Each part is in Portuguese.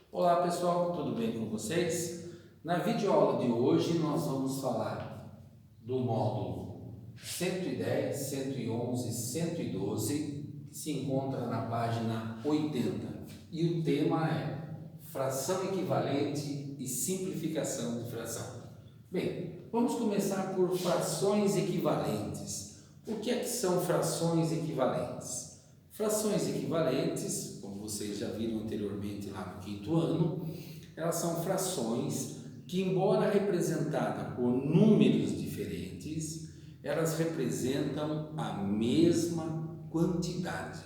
Olá pessoal, tudo bem com vocês? Na videoaula de hoje nós vamos falar do módulo 110, 111 e 112, que se encontra na página 80. E o tema é fração equivalente e simplificação de fração. Bem, vamos começar por frações equivalentes. O que é que são frações equivalentes? Frações equivalentes, como vocês já viram anteriormente lá no quinto ano, elas são frações que, embora representadas por números diferentes, elas representam a mesma quantidade.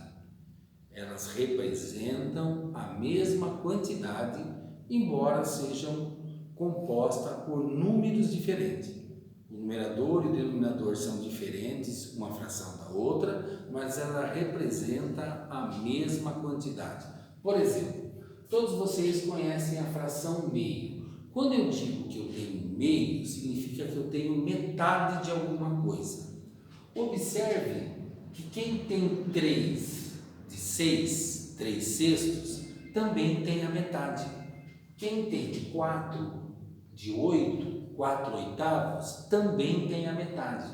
Elas representam a mesma quantidade, embora sejam compostas por números diferentes. O numerador e o denominador são diferentes, uma fração da outra, mas ela representa a mesma quantidade. Por exemplo, todos vocês conhecem a fração meio. Quando eu digo que eu tenho meio, significa que eu tenho metade de alguma coisa. Observe que quem tem 3 de 6, 3 sextos, também tem a metade. Quem tem 4 de 8, 4 oitavos, também tem a metade.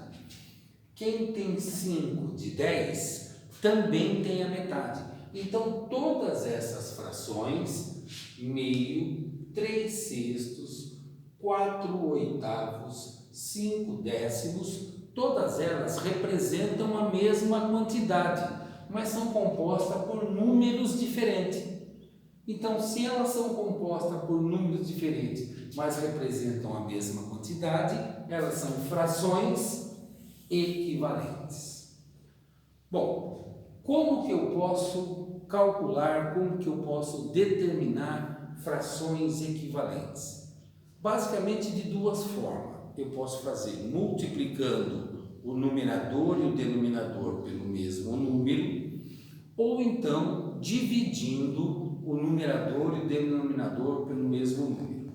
Quem tem 5 de 10, também tem a metade. Então, todas essas frações, meio, 3 sextos, 4 oitavos, 5 décimos, todas elas representam a mesma quantidade, mas são compostas por números diferentes. Então, se elas são compostas por números diferentes, mas representam a mesma quantidade, elas são frações equivalentes. Bom, como que eu posso calcular, como que eu posso determinar frações equivalentes? Basicamente de duas formas. Eu posso fazer multiplicando o numerador e o denominador pelo mesmo número, ou então dividindo o numerador e o denominador pelo mesmo número.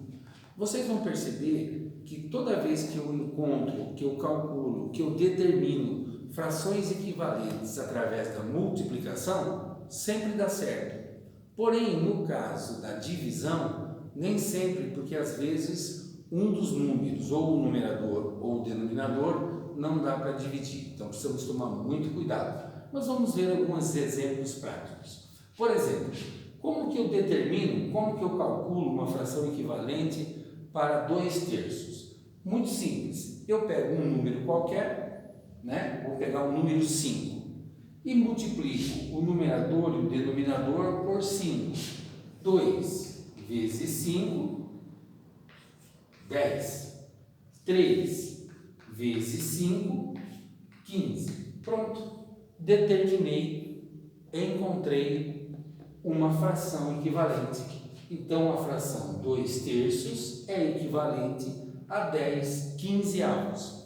Vocês vão perceber que toda vez que eu encontro, que eu calculo, que eu determino frações equivalentes através da multiplicação, sempre dá certo. Porém, no caso da divisão, nem sempre, porque às vezes um dos números, ou o numerador ou o denominador, não dá para dividir. Então precisamos tomar muito cuidado. Mas vamos ver alguns exemplos práticos. Por exemplo, como que eu determino, como que eu calculo uma fração equivalente para 2 terços? Muito simples. Eu pego um número qualquer, vou pegar o número 5 e multiplico o numerador e o denominador por 5. 2 vezes 5, 10. 3 vezes 5, 15. Pronto. Determinei, encontrei uma fração equivalente. Então, a fração 2 terços é equivalente a 10 quinzeavos.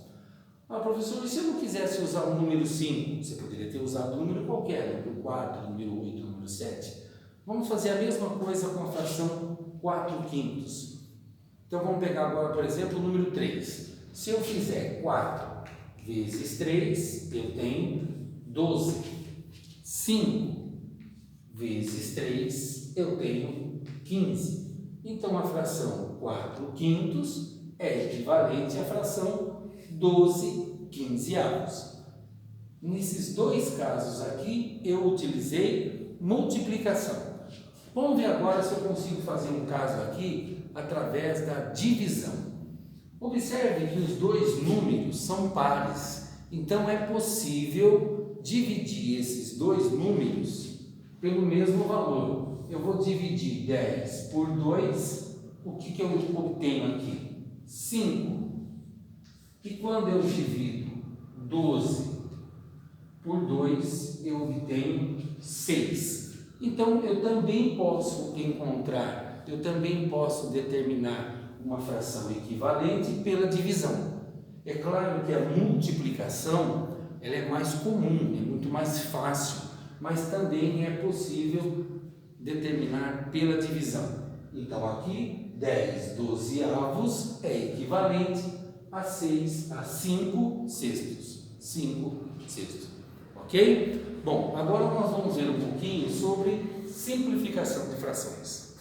Professor, e se eu não quisesse usar o número 5? Você poderia ter usado um número qualquer, número 4, número 8, número 7. Vamos fazer a mesma coisa com a fração 4 quintos. Então, vamos pegar agora, por exemplo, o número 3. Se eu fizer 4 vezes 3, eu tenho 12. 5 vezes 3, eu tenho 15. Então, a fração 4 quintos é equivalente à fração 12 quinzeavos. Nesses dois casos aqui, eu utilizei multiplicação. Vamos ver agora se eu consigo fazer um caso aqui através da divisão. Observe que os dois números são pares, então é possível dividir esses dois números pelo mesmo valor. Eu vou dividir 10 por 2, o que eu obtenho aqui? 5. E quando eu divido 12 por 2, eu obtenho 6. Então, eu também posso encontrar, eu também posso determinar uma fração equivalente pela divisão. É claro que a multiplicação ela é mais comum, é muito mais fácil, mas também é possível determinar pela divisão. Então, aqui, 10 dozeavos é equivalente a 5 sextos. 5 sextos. Ok? Bom, agora nós vamos ver um pouquinho sobre simplificação de frações.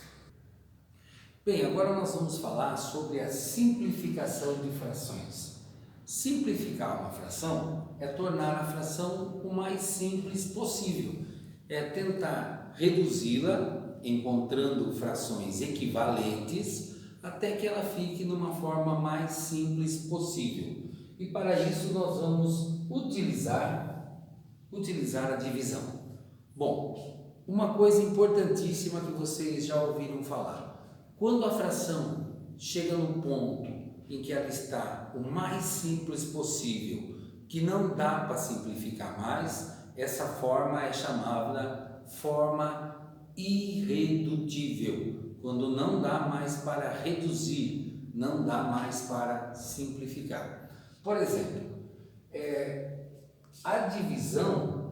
Bem, agora nós vamos falar sobre a simplificação de frações. Simplificar uma fração é tornar a fração o mais simples possível, é tentar reduzi-la encontrando frações equivalentes até que ela fique numa forma mais simples possível. E para isso nós vamos utilizar a divisão. Bom, uma coisa importantíssima que vocês já ouviram falar: quando a fração chega no ponto em que ela está o mais simples possível, que não dá para simplificar mais, essa forma é chamada forma irredutível. Quando não dá mais para reduzir, não dá mais para simplificar. Por exemplo, a divisão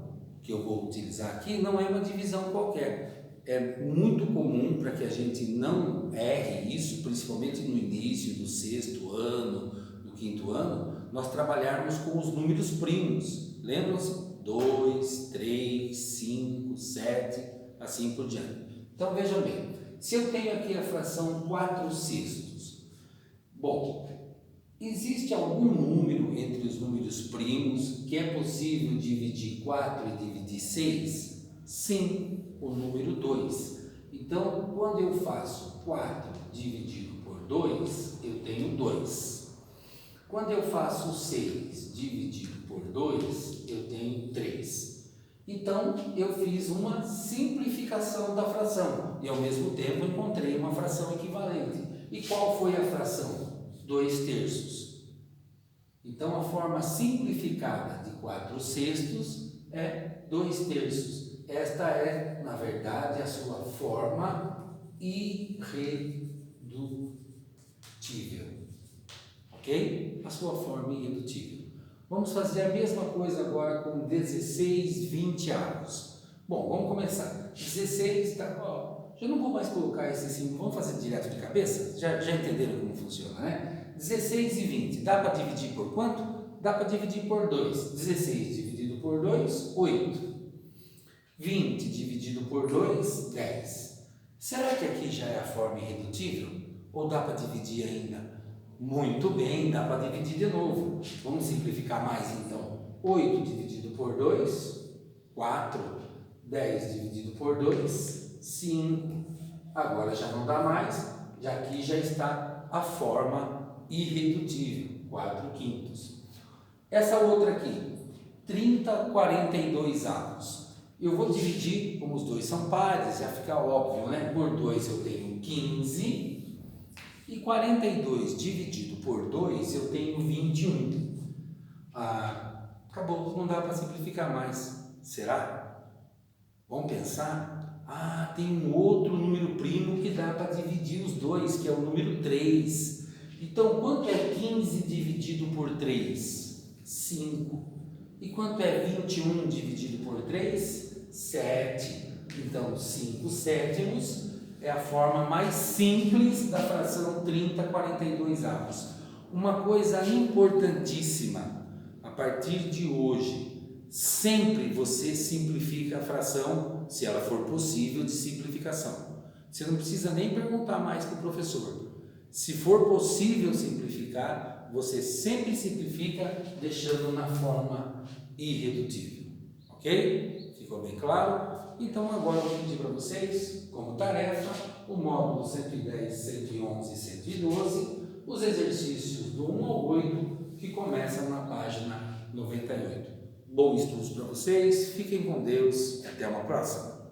que eu vou utilizar aqui não é uma divisão qualquer. É muito comum para que a gente não erre isso, principalmente no início do sexto ano, do quinto ano, nós trabalharmos com os números primos. Lembram-se? 2, 3, 5, 7, assim por diante. Então vejam bem, se eu tenho aqui a fração 4/6, bom, existe algum número entre os números primos que é possível dividir 4 e dividir 6? Sim, o número 2. Então, quando eu faço 4 dividido por 2, eu tenho 2. Quando eu faço 6 dividido por 2, eu tenho 3. Então, eu fiz uma simplificação da fração e, ao mesmo tempo, encontrei uma fração equivalente. E qual foi a fração? 2/3. Então, a forma simplificada de 4/6 é 2/3. Esta é, na verdade, a sua forma irredutível. Ok? A sua forma irredutível. Vamos fazer a mesma coisa agora com 16/20. Bom, vamos começar. 16, tá? Eu não vou mais colocar esse símbolo, vamos fazer direto de cabeça? Já entenderam como funciona, né? 16 e 20, dá para dividir por quanto? Dá para dividir por 2. 16 dividido por 2, 8. 20 dividido por 2, 10. Será que aqui já é a forma irredutível? Ou dá para dividir ainda? Muito bem, dá para dividir de novo. Vamos simplificar mais então. 8 dividido por 2, 4. 10 dividido por 2, 5. Agora já não dá mais, já aqui já está a forma irredutível, 4/5. Essa outra aqui, 30/42. Eu vou dividir, como os dois são pares, já fica óbvio, né? Por 2 eu tenho 15 e 42 dividido por 2 eu tenho 21. Acabou, não dá para simplificar mais. Será? Vamos pensar? Tem um outro número primo que dá para dividir os dois, que é o número 3. Então, quanto é 15 dividido por 3? 5. E quanto é 21 dividido por 3? 7. Então, 5/7 é a forma mais simples da fração 30/42. Uma coisa importantíssima, a partir de hoje, sempre você simplifica a fração, se ela for possível, de simplificação. Você não precisa nem perguntar mais para o professor. Se for possível simplificar, você sempre simplifica deixando na forma irredutível. Ok? Ficou bem claro? Então agora eu vou pedir para vocês, como tarefa, o módulo 110, 111 e 112, os exercícios do 1 ao 8, que começam na página 98. Bom estudos para vocês, fiquem com Deus e até uma próxima.